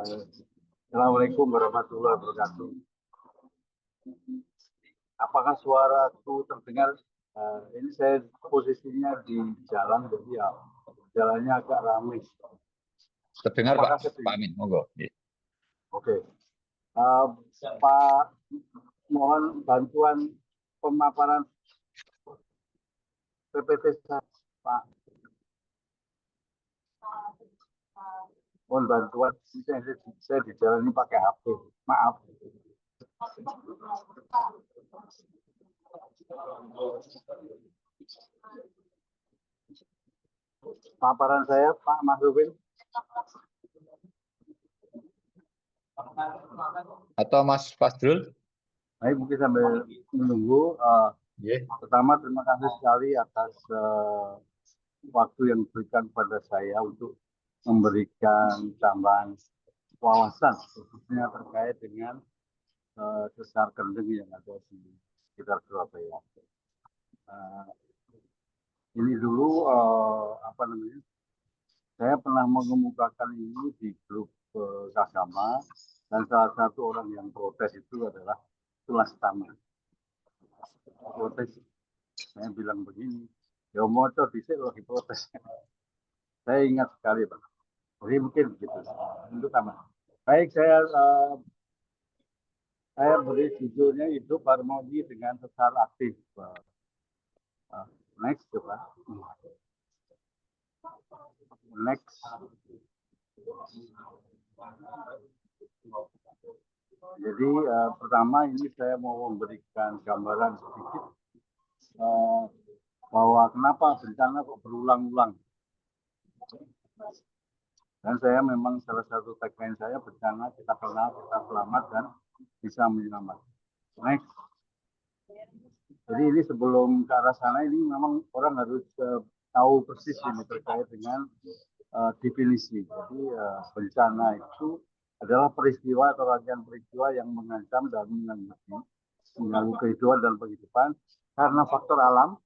Assalamualaikum warahmatullahi wabarakatuh. Apakah suaraku terdengar? Ini saya posisinya di jalan, jadi ya jalannya agak ramai. Terdengar Pak Amin, monggo. Oke. Pak, mohon bantuan pemaparan PPT Pak. Mohon bantuan, saya di jalan ini pakai HP. Maaf. Paparan saya, Pak Mahrufin. Atau Mas Fadrul? Baik, mungkin sambil menunggu. Pertama, terima kasih sekali atas waktu yang diberikan kepada saya untuk memberikan tambahan wawasan, khususnya terkait dengan sesar kendeng yang ada di sekitar Surabaya. Ini dulu saya pernah mengemukakan ini di grup Kasama, dan salah satu orang yang protes itu adalah Tulas Tama. Protes, saya bilang begini, ya motor dhisik lagi protes. Saya ingat sekali Pak. Jadi mungkin begitu. Untuk sama. Baik, saya beri judulnya Hidup Harmoni dengan Sesar Aktif. Next, coba. Next. Jadi pertama ini saya mau memberikan gambaran sedikit bahwa kenapa bencana kok berulang-ulang. Dan saya memang salah satu tagline saya, bencana kita kenal, kita selamat dan bisa menyelamatkan. Next. Jadi ini sebelum ke arah sana ini memang orang harus tahu persis ini terkait dengan definisi. Jadi bencana itu adalah peristiwa atau rangkaian peristiwa yang mengancam dan mengganggu kehidupan dan penghidupan karena faktor alam,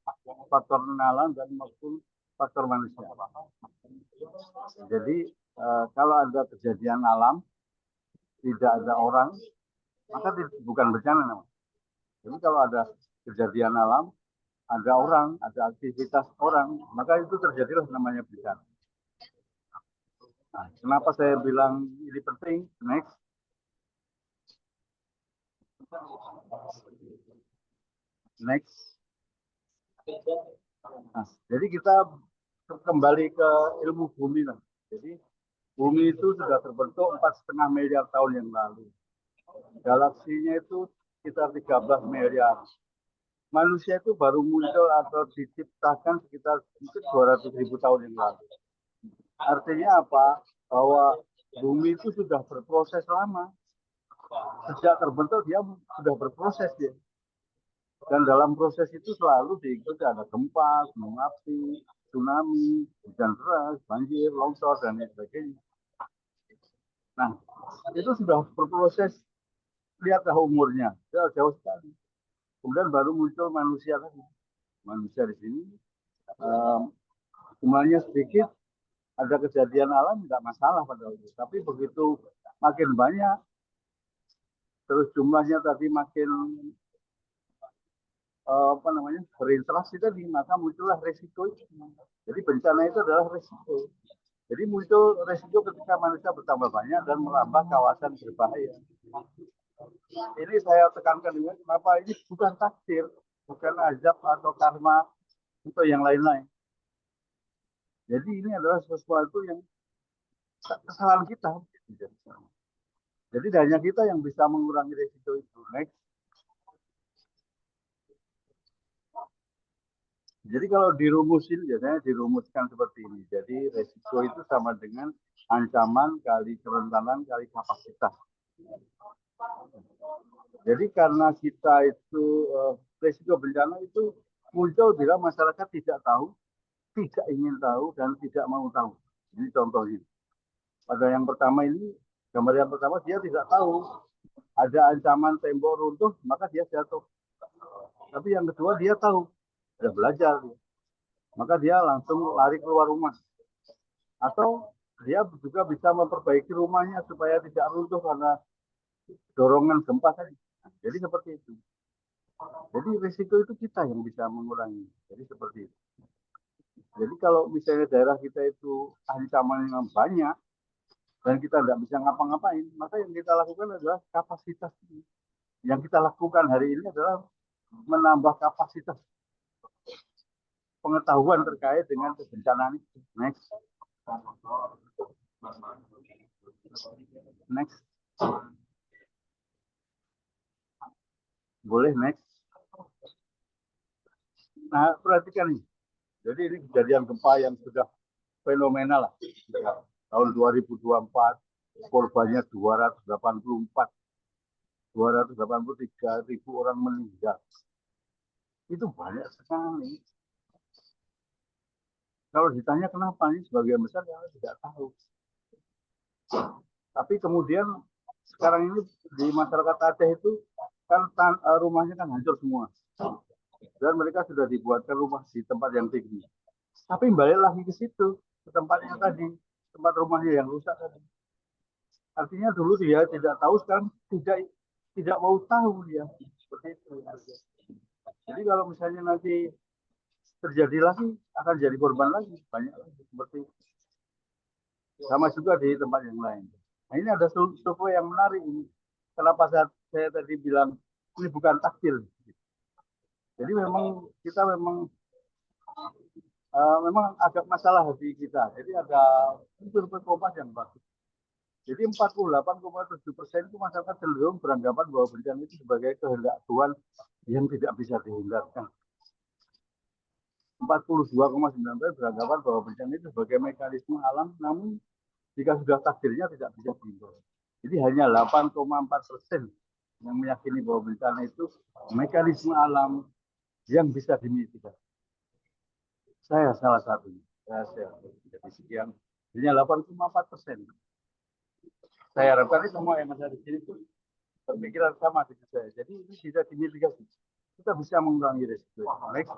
faktor non-alam, dan maupun faktor manusia. Jadi kalau ada kejadian alam, tidak ada orang, maka bukan bencana namanya. Jadi kalau ada kejadian alam, ada orang, ada aktivitas orang, maka itu terjadilah namanya bencana. Nah, kenapa saya bilang ini penting? Next. Next. Nah, jadi kita kembali ke ilmu bumi. Jadi bumi itu sudah terbentuk 4,5 miliar tahun yang lalu. Galaksinya itu sekitar 13 miliar. Manusia itu baru muncul atau diciptakan sekitar 200.000 tahun yang lalu. Artinya apa? Bahwa bumi itu sudah berproses lama. Sejak terbentuk dia sudah berproses ya. Dan dalam proses itu selalu diikuti ada gempa, gunung api, tsunami, hujan deras, banjir, longsor, dan lain sebagainya. Nah, itu sudah berproses, lihatlah umurnya, jauh sekali. Kemudian baru muncul manusia lagi. Manusia di sini jumlahnya sedikit, ada kejadian alam tidak masalah pada waktu itu. Tapi begitu makin banyak, terus jumlahnya tadi makin berinteraksi tadi, maka muncullah resiko itu. Jadi bencana itu adalah resiko. Jadi muncul resiko ketika manusia bertambah banyak dan merambah kawasan berbahaya. Ini saya tekankan juga, kenapa ini bukan takdir, bukan azab atau karma untuk yang lain-lain. Jadi ini adalah sesuatu yang kesalahan kita. Jadi hanya kita yang bisa mengurangi resiko itu. Next. Jadi kalau dirumusin, biasanya dirumuskan seperti ini. Jadi resiko itu sama dengan ancaman kali kerentanan kali kapasitas. Jadi karena kita itu resiko bencana itu muncul bila masyarakat tidak tahu, tidak ingin tahu, dan tidak mau tahu. Ini contohnya. Pada yang pertama ini, gambar yang pertama dia tidak tahu ada ancaman tembok runtuh, maka dia jatuh. Tapi yang kedua dia tahu, ada belajar, maka dia langsung lari keluar rumah. Atau dia juga bisa memperbaiki rumahnya supaya tidak runtuh karena dorongan gempa tadi. Nah, jadi seperti itu. Jadi risiko itu kita yang bisa mengurangi. Jadi seperti itu. Jadi kalau misalnya daerah kita itu ancaman yang banyak dan kita tidak bisa ngapa-ngapain, maka yang kita lakukan adalah kapasitas. Yang kita lakukan hari ini adalah menambah kapasitas pengetahuan terkait dengan kebencanaan itu. Next. Next. Boleh next. Nah, perhatikan ini. Jadi ini kejadian gempa yang sudah fenomenal lah. Tahun 2024 korbannya 283.000 orang meninggal. Itu banyak sekali. Kalau ditanya kenapa, ini sebagian besar yang tidak tahu. Tapi kemudian sekarang ini di masyarakat Aceh itu kan rumahnya kan hancur semua. Dan mereka sudah dibuatkan rumah di tempat yang tinggi. Tapi balik lagi ke situ, ke tempatnya tadi, tempat rumahnya yang rusak tadi. Artinya dulu dia tidak tahu, sekarang tidak mau tahu dia. Seperti itu. Jadi kalau misalnya nanti terjadi lagi, akan jadi korban lagi, banyak lagi seperti itu. Sama juga di tempat yang lain. Nah, ini ada survei yang menarik ini. Kenapa saya tadi bilang ini bukan takdir. Jadi memang kita memang agak masalah hati kita. Jadi ada survei Kompas yang bagus. Jadi 48,7% itu masyarakat cenderung beranggapan bahwa bencana itu sebagai kehendak Tuhan yang tidak bisa dihindarkan. 42,9% beranggapan bahwa bencana itu sebagai mekanisme alam, namun jika sudah takdirnya tidak bisa dihindari. Jadi hanya 8,4% yang meyakini bahwa bencana itu mekanisme alam yang bisa dimitigasi. Saya salah satunya. Saya jadi sekian. Hanya 8,4%. Saya harapkan semua yang ada di sini pun berpikiran sama dengan saya. Jadi ini bisa dimitigasi. Kita bisa mengurangi risiko. Next.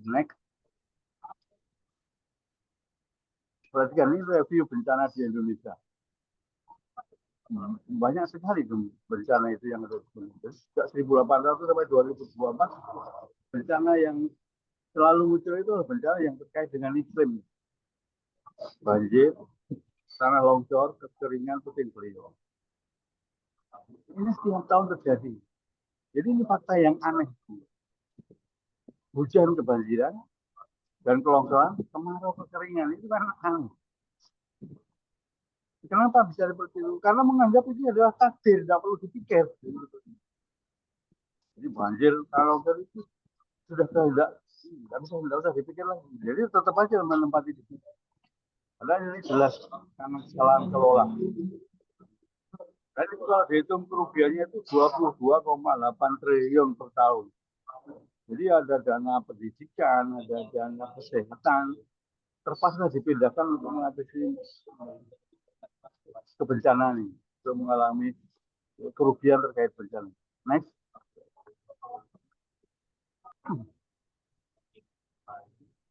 Next. Perhatikan ini review bencana di Indonesia. Banyak sekali bencana itu yang ada di Indonesia. Sejak 1800 sampai 2024, bencana yang selalu muncul itu bencana yang terkait dengan iklim. Banjir, tanah longsor, kekeringan, puting beliung. Ini setiap tahun terjadi. Jadi ini fakta yang aneh. Hujan kebanjiran dan kelongsoran, kemarau kekeringan itu kan aneh. Kenapa bisa seperti itu? Karena menganggap itu adalah takdir, tidak perlu dipikir. Jadi banjir, kalau itu sudah tidak usah dipikir lagi. Jadi tetap aja menempati di situ. Padahal ini jelas karena kesalahan kelola. Dan itu kalau dihitung kerugiannya itu 22,8 triliun per tahun. Jadi ada dana pendidikan, ada dana kesehatan, terpaksa dipindahkan untuk mengatasi kebencanaan ini, untuk mengalami kerugian terkait bencana. Next.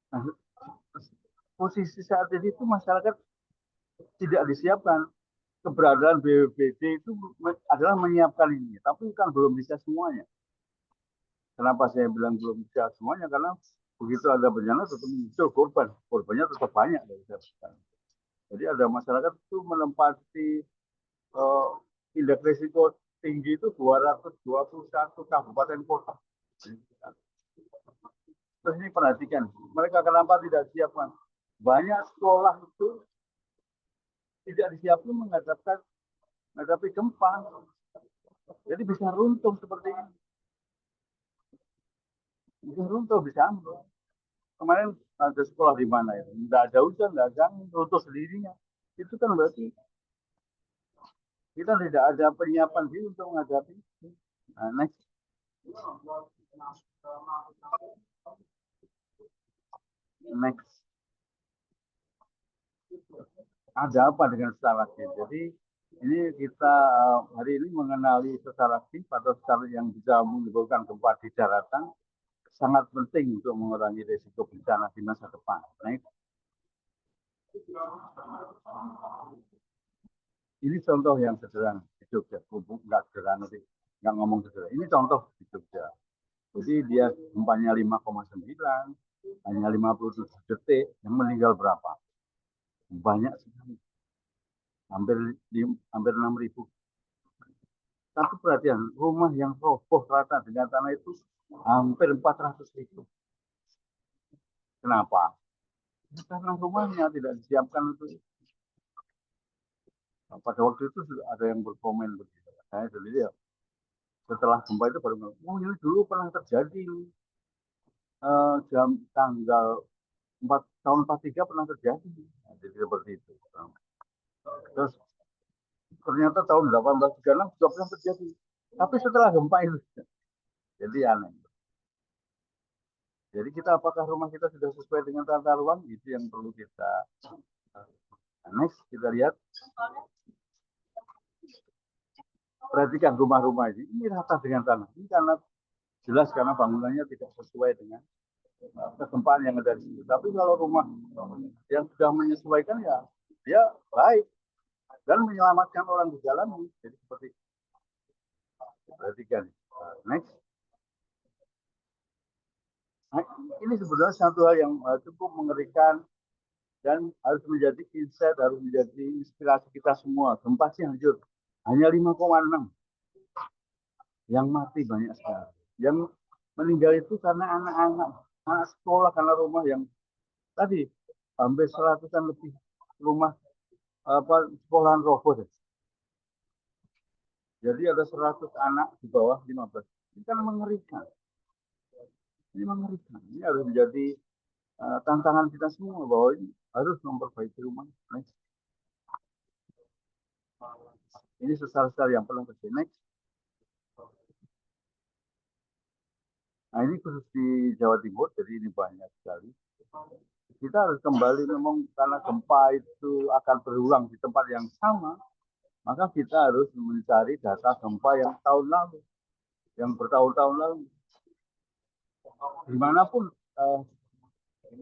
Nah, posisi saat ini itu masyarakat tidak disiapkan. Keberadaan BPBD itu adalah menyiapkan ini, tapi kan belum bisa semuanya. Kenapa saya bilang belum bisa semuanya? Karena begitu ada bencana tetap muncul korban. Korbannya tetap banyak dari saya. Jadi ada masyarakat itu menempati indeks risiko tinggi itu 221 kabupaten kota. Terus ini perhatikan, mereka kenapa tidak siapkan? Banyak sekolah itu tidak disiapkan menghadapi gempa. Jadi bisa runtuh seperti ini. Bisa runtuh, bisa ambruk. Kemarin ada sekolah di mana ya? Tidak ada hujan, tidak ada angin, runtuh sendirinya. Itu kan berarti kita tidak ada penyiapan diri untuk menghadapi itu. Nah, next. Next. Ada apa dengan sesar aktif? Jadi ini kita hari ini mengenali sesar aktif atau sesar yang bisa menimbulkan gempa di daratan. sangat penting untuk mengurangi risiko bencana di masa depan. Next. Ini contoh yang sederhana di Jogja, nggak sederhana sih, nggak ngomong sederhana. Ini contoh di Jogja. Jadi dia gempanya 5,9, hanya 57 detik, yang meninggal berapa? Banyak sekali, hampir 6.000. Tapi perhatian, rumah yang roboh rata dengan tanah itu hampir 400.000. Kenapa? Karena rumahnya tidak disiapkan untuk itu. Pada waktu itu sudah ada yang berkomen begitu. Saya sendiri ya, setelah gempa itu baru ngomong, oh ini dulu pernah terjadi jam tanggal 4 tahun 43 pernah terjadi. Nah, jadi seperti itu. Terus ternyata tahun 1836 juga pernah terjadi. Tapi setelah gempa itu, jadi aneh. Jadi kita apakah rumah kita sudah sesuai dengan tata ruang? Itu yang perlu kita. Next, kita lihat. Perhatikan rumah-rumah ini rata dengan tanah. Ini karena jelas karena bangunannya tidak sesuai dengan kegempaan yang ada di situ. Tapi kalau rumah yang sudah menyesuaikan ya dia baik dan menyelamatkan orang di jalan. Jadi seperti itu. Perhatikan. Next. Nah, ini sebenarnya satu hal yang cukup mengerikan dan harus menjadi insight, harus menjadi inspirasi kita semua. Gempa Cianjur hanya 5,6. Yang mati banyak sekali. Yang meninggal itu karena anak-anak, anak sekolah, karena rumah yang tadi hampir 100-an lebih rumah sekolahan roboh. Jadi ada 100 anak di bawah 15. Ini kan mengerikan. Ini mengerikan. Ini harus menjadi tantangan kita semua bahwa ini harus memperbaiki rumah. Next. Ini sesar-sesar yang pernah terjadi. Next. Nah ini khusus di Jawa Timur, jadi ini banyak sekali. Kita harus kembali memang karena gempa itu akan berulang di tempat yang sama, maka kita harus mencari data gempa yang tahun lalu, yang bertahun-tahun lalu. Dimanapun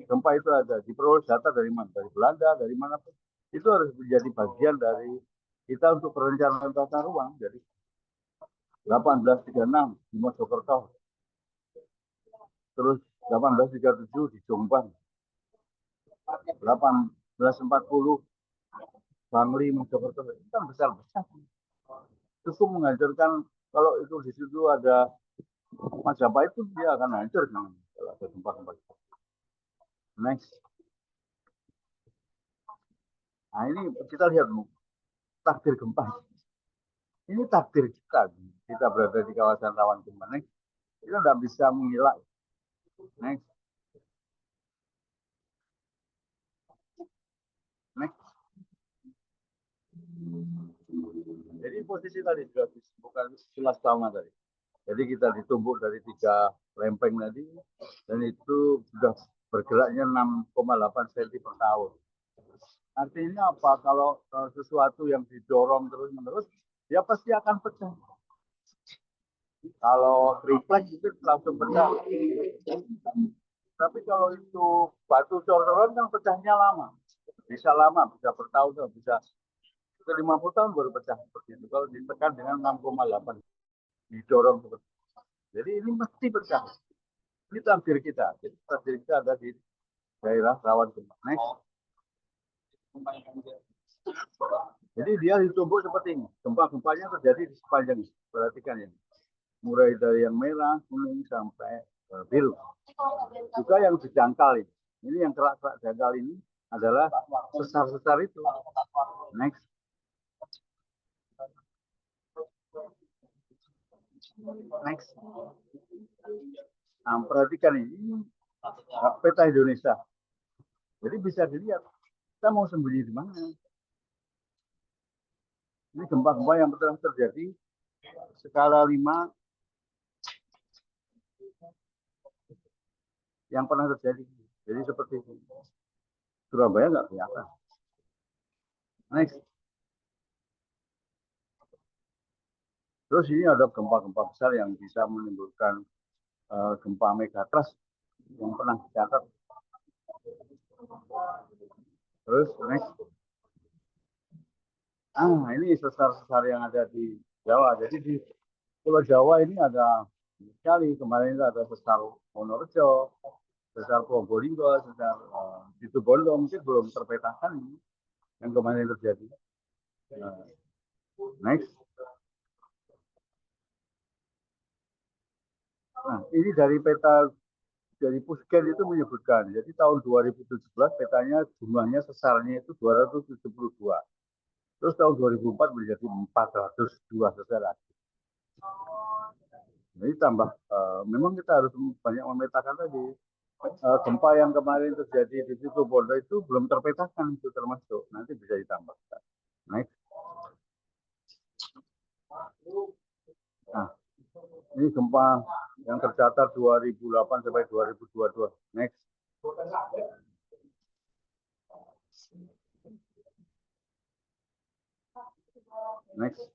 gempa itu ada, diperoleh data dari mana? Dari Belanda, dari manapun. Itu harus menjadi bagian dari kita untuk perencanaan tata ruang. Jadi 1836 di Mojokerto, terus 1837 di Jombang, 1840 Bangli, Mojokerto, itu kan besar-besar. Cukup menghancurkan, kalau itu di situ ada Majapahit itu dia akan hancur kan, kalau ada gempa-gempa. Next. Nah ini kita lihat takdir gempa. Ini takdir kita. Kita berada di kawasan rawan gempa. Next. Kita tidak bisa mengelak. Next. Next. Jadi posisi tadi sudah bukan jelas sama tadi. Jadi kita ditumbuk dari 3 lempeng tadi, dan itu sudah bergeraknya 6,8 cm per tahun. Artinya apa? Kalau sesuatu yang didorong terus-menerus, dia pasti akan pecah. Kalau triplek itu langsung pecah. Tapi kalau itu batu cor-coran kan pecahnya lama. Bisa lama, bisa bertahun-tahun, bisa ke 50 tahun baru pecah seperti itu. Kalau ditekan dengan 6,8 didorong seperti itu. Jadi ini mesti pecah. Ini takdir kita. Jadi takdir kita ada di daerah rawan gempa. Next. Jadi dia ditumbuk seperti ini. Gempa-gempanya terjadi di sepanjang ini. Perhatikan ya. Mulai dari yang merah, kuning sampai biru. Juga yang dijangkal ini. Ini yang kerak-kerak jangkal ini adalah sesar-sesar itu. Next. Next. Nah, perhatikan ini peta Indonesia. Jadi bisa dilihat kita mau sembunyi di mana. Ini gempa-gempa yang telah terjadi skala 5 yang pernah terjadi. Jadi seperti itu. Surabaya nggak kelihatan. Next. Terus ini ada gempa-gempa besar yang bisa menimbulkan gempa megatrust yang pernah dicatat. Terus next. Ini sesar-sesar yang ada di Jawa. Jadi di Pulau Jawa ini ada sekali. Kemarin itu ada sesar Wonorejo, sesar Probolinggo, sesar Situbondo, mungkin belum terpetakan ini yang kemarin terjadi. Next. Nah, ini dari peta dari Pusken itu menyebutkan, jadi tahun 2017 petanya jumlahnya sesarnya itu 272. Terus tahun 2004 menjadi 402 sesar lagi. Jadi tambah, memang kita harus banyak memetakan tadi. Gempa yang kemarin terjadi di Situbondo itu belum terpetakan, itu termasuk. Nanti bisa ditambahkan. Next. Nah, ini gempa yang tercatat 2008 sampai 2022. Next. Next.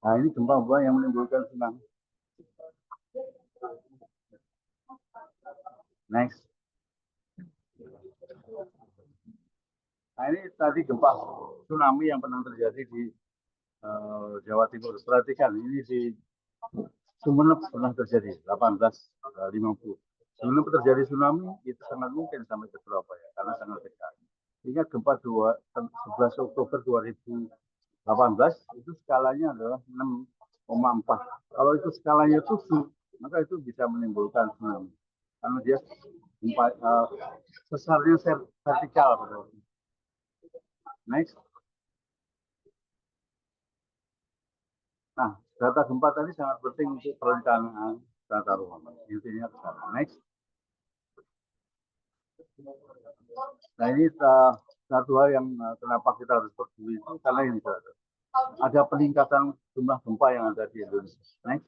Nah, ini gempa-gempa yang menimbulkan tsunami. Next. Nah, ini tadi gempa tsunami yang pernah terjadi di Jawa Timur. Perhatikan, ini di Sumeneb pernah terjadi 1850. Sebelum terjadi tsunami, itu sangat mungkin sampai ke Surabaya karena sangat dekat. Ingat gempa 11 Oktober 2018 itu skalanya adalah 6,4. Kalau itu skalanya 7, maka itu bisa menimbulkan tsunami. Karena dia sesarnya vertikal. Next. Nah, data gempa tadi sangat penting untuk perencanaan tata ruang. Intinya ke sana. Next. Nah, ini satu hal yang kenapa kita harus peduli itu karena ini ada peningkatan jumlah gempa yang ada di Indonesia. Next.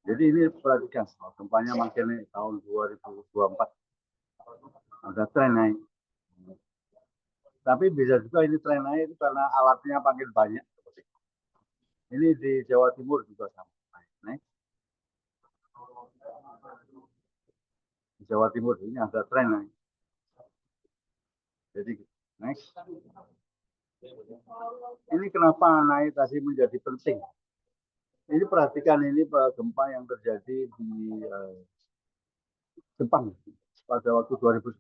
Jadi ini perhatikan, gempanya makin naik tahun 2024. Ada tren naik. Tapi bisa juga ini tren naik itu karena alatnya makin banyak. Ini di Jawa Timur juga sama. Next. Di Jawa Timur ini ada tren naik. Jadi next. Ini kenapa naik tadi menjadi penting? Ini perhatikan ini gempa yang terjadi di Jepang pada waktu 2011.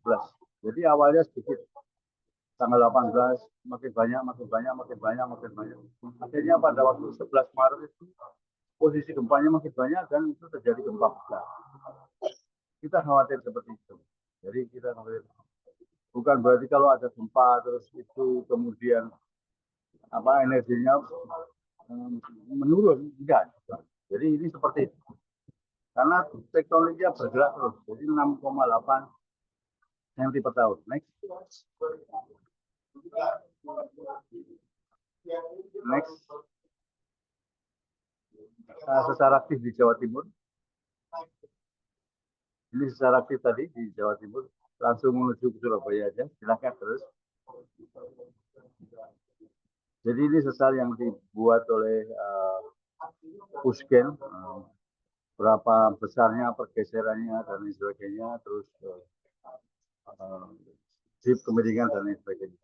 Jadi awalnya sedikit, tanggal 18 makin banyak. Akhirnya pada waktu 11 Maret itu posisi gempanya makin banyak dan itu terjadi gempa besar. Kita khawatir seperti itu. Jadi kita khawatir. Bukan berarti kalau ada gempa terus itu kemudian energinya menurun, enggak. Jadi ini seperti itu. Karena tektoniknya bergerak terus, jadi 6,8 cm per tahun. Next. Next. Sesar aktif di Jawa Timur. Ini sesar aktif tadi di Jawa Timur. Langsung menuju ke Surabaya aja. Silakan terus. Jadi ini sesar yang dibuat oleh Pusken. Berapa besarnya, pergeserannya, dan lain sebagainya. Terus zip kemiringan dan lain sebagainya.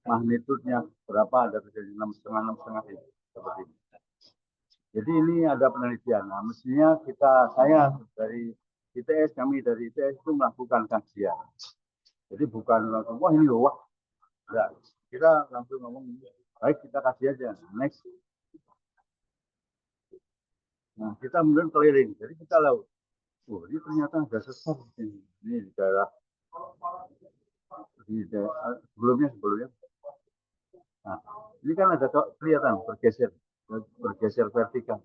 Magnitudenya berapa, ada terjadi 6,5 itu. Seperti ini. Jadi ini ada penelitian. Nah, mestinya saya dari ITS, kami dari ITS itu melakukan kajian. Jadi bukan langsung, wah ini loh, wah. Enggak. Kita langsung ngomong, baik kita kasih aja. Next. Nah, kita kemudian keliling. Jadi kita laut. Oh, ini ternyata ada sesar. Ini di daerah sebelumnya. Nah, ini kan ada kelihatan bergeser vertikal.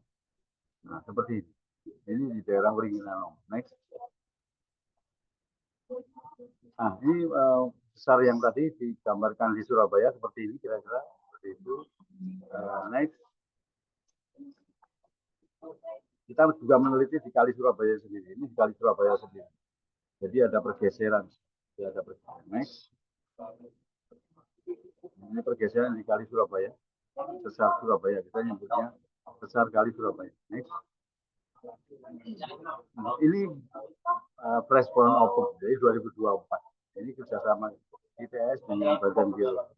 Nah, seperti ini. Ini di daerah Wringin. Next. Nah, ini besar yang tadi digambarkan di Surabaya seperti ini kira-kira. Seperti itu. Next. Kita juga meneliti di Kali Surabaya sendiri. Ini di Kali Surabaya sendiri. Jadi ada pergeseran. Next. Ini pergeseran di Kali Surabaya. Sesar Surabaya, kita nyebutnya Sesar Kali Surabaya. Next. Nah, ini Pressborn Open dari 2024. Ini kerjasama ITS dengan Badan Geologi.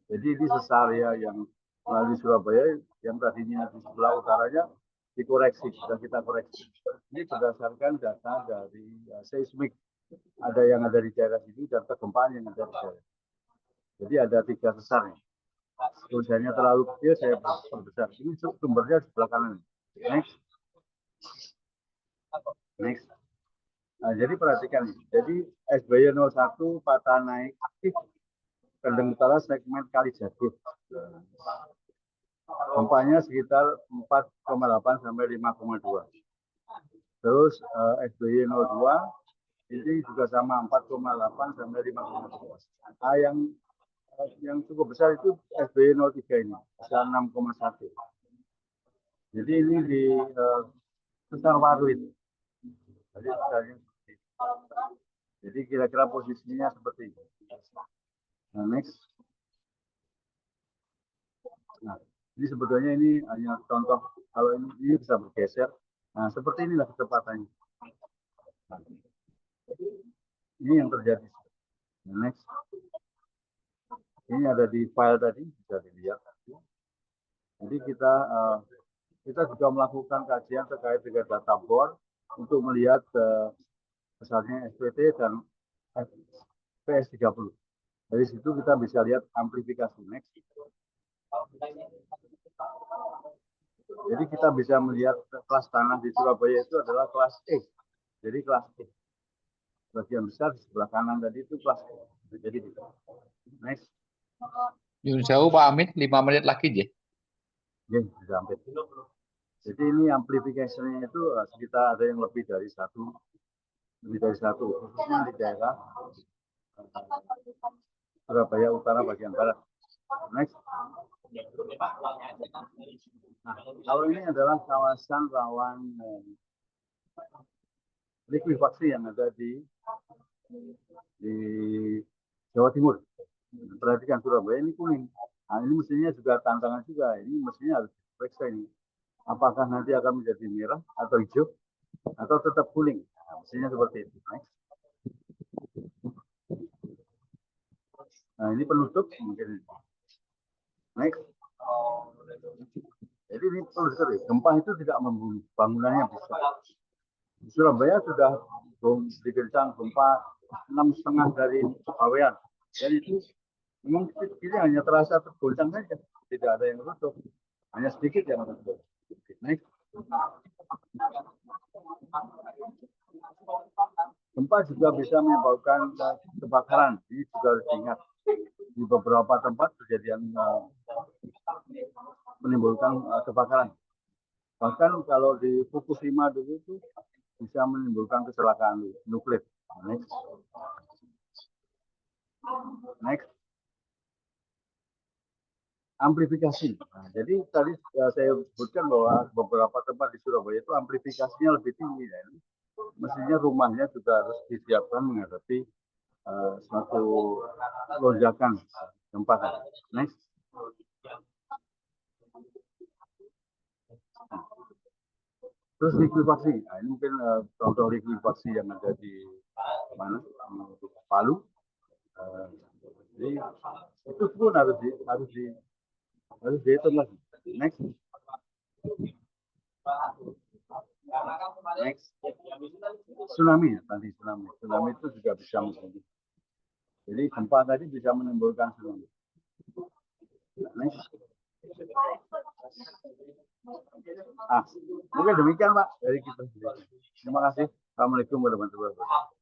Jadi ini sesar ya yang melalui Surabaya yang tadinya di sebelah utaranya dikoreksi, sudah kita koreksi. Ini berdasarkan data dari seismik. Ada yang ada di daerah sini dan kegempaan yang ada di daerah. Jadi ada 3 sesar. Tulisannya terlalu kecil, saya perbesar. Ini sumbernya di sebelah kanan. Next. Next. Nah, jadi perhatikan. Jadi SBY 01 patah naik aktif Kendeng Utara segmen Kali Jati. Gempanya sekitar 4,8 sampai 5,2. Terus SBY 02 ini juga sama 4,8 sampai 5,2. Nah, yang cukup besar itu SBY 03 ini, besar 6,1. Jadi ini di Sesar Waru itu. Jadi kira-kira posisinya seperti ini. Nah, next. Nah, ini sebetulnya ini hanya contoh. Kalau ini bisa bergeser. Nah, seperti inilah kecepatannya. Nah, ini yang terjadi. Nah, next. Ini ada di file tadi, bisa dilihat. Jadi kita juga melakukan kajian terkait dengan data bor untuk melihat misalnya SPT dan PS30. Dari situ kita bisa lihat amplifikasi. Next. Jadi kita bisa melihat kelas tanah di Surabaya itu adalah kelas E. Jadi kelas E. Bagian besar di sebelah kanan tadi itu kelas E. Jadi next. Yun jauh Pak Amin, 5 menit lagi ya. Ya, sudah hampir. Jadi ini amplifikasinya itu sekitar ada yang lebih dari satu, khususnya di daerah Surabaya Utara bagian barat. Next. Nah, kalau ini adalah kawasan rawan likuifaksi yang ada di Jawa Timur. Perhatikan Surabaya ini kuning. Nah, ini mestinya juga tantangan juga. Ini mestinya harus diperiksa ini. Apakah nanti akan menjadi merah atau hijau atau tetap kuning? Nah, mestinya seperti itu. Next. Nah, ini penutup mungkin. Next. Jadi ini perlu diketahui, gempa itu tidak membunuh, bangunannya bisa. Di Surabaya sudah dikencang gempa 6,5 dari Bawean. Dan itu memang ini hanya terasa tergoncang saja, tidak ada yang runtuh, hanya sedikit yang runtuh. Next. Gempa juga bisa menyebabkan kebakaran. Ini juga harus diingat. Di beberapa tempat kejadian menimbulkan kebakaran. Bahkan kalau di Fukushima dulu itu bisa menimbulkan kecelakaan nuklir. Next. Next. Amplifikasi. Nah, jadi tadi saya sebutkan bahwa beberapa tempat di Surabaya itu amplifikasinya lebih tinggi. Ya. Mestinya rumahnya juga harus disiapkan menghadapi suatu lonjakan gempa. Next. Terus likuifaksi. Nah, ini mungkin contoh likuifaksi yang ada di mana? Palu. Jadi itu pun harus dihitung lagi. Next. Next. Tsunami ya, tadi tsunami. Tsunami itu juga bisa menjadi. Jadi gempa tadi bisa menimbulkan tsunami. Next. Mungkin demikian Pak dari kita. Terima kasih. Assalamualaikum warahmatullahi wabarakatuh.